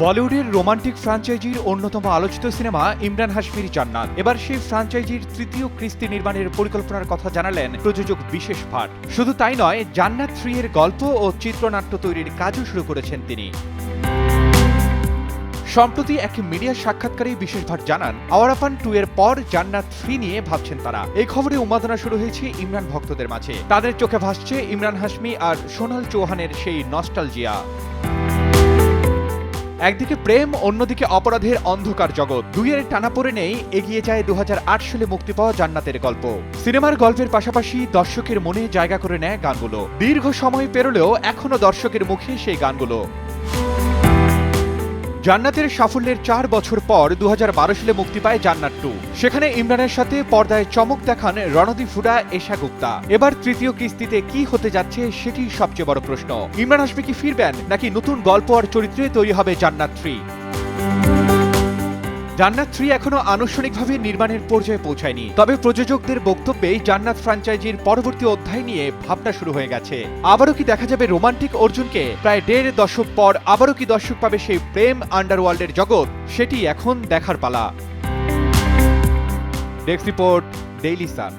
বলিউডের রোমান্টিক ফ্রাঞ্চাইজির অন্যতম আলোচিত সিনেমা ইমরান হাশমির জান্নাত। এবার সেই ফ্রাঞ্চাইজির তৃতীয় কিস্তি নির্মাণের পরিকল্পনার কথা জানালেন প্রযোজক বিশেষ ভাট। শুধু তাই নয়, জান্নাত 3 এর গল্প ও চিত্রনাট্য তৈরির কাজও শুরু করেছেন তিনি। সম্প্রতি এক মিডিয়া সাক্ষাৎকারে বিশেষ ভাট জানান, আওয়ারাপান 2 এর পর জান্নাত 3 নিয়ে ভাবছেন তারা। এই খবরে উন্মাদনা শুরু হয়েছে ইমরান ভক্তদের মাঝে। তাদের চোখে ভাসছে ইমরান হাশমি আর সোনাল চৌহানের সেই নস্টালজিয়া। একদিকে প্রেম, অন্যদিকে অপরাধের অন্ধকার জগৎ, দুইয়ের টানাপোড়েনেই এগিয়ে যায় 2008 সালে মুক্তি পাওয়া জান্নাতের গল্প। সিনেমার গল্পের পাশাপাশি দর্শকের মনে জায়গা করে নেয় গানগুলো। দীর্ঘ সময় পেরোলেও এখনো দর্শকের মুখে সেই গানগুলো। জান্নাতের সাফল্যের 4 বছর পর 2012 সালে মুক্তি পায় জান্নাত 2। সেখানে ইমরানের সাথে পর্দায় চমক দেখান রণদীপ হুডা, এশা গুপ্তা। এবার তৃতীয় কিস্তিতে কি হতে যাচ্ছে সেটি সবচেয়ে বড় প্রশ্ন। ইমরান হাশমি কি ফিরবেন, নাকি নতুন গল্প আর চরিত্রে তৈরি হবে জান্নাত 3? জান্নাত 3 এখনো আনুষ্ঠানিকভাবে নির্মাণের পর্যায়ে পৌঁছায়নি, তবে প্রযোজকদের বক্তব্যে জান্নাত ফ্র্যাঞ্চাইজির পরবর্তী অধ্যায় নিয়ে ভাবনা শুরু হয়ে গেছে। আবারও কি দেখা যাবে রোমান্টিক অর্জুনকে? প্রায় 1.5 দশক পর আবারও কি দর্শক পাবে সেই প্রেম আন্ডারওয়ার্ল্ডের জগৎ? সেটি এখন দেখার পালা। Desk report, Daily Sun.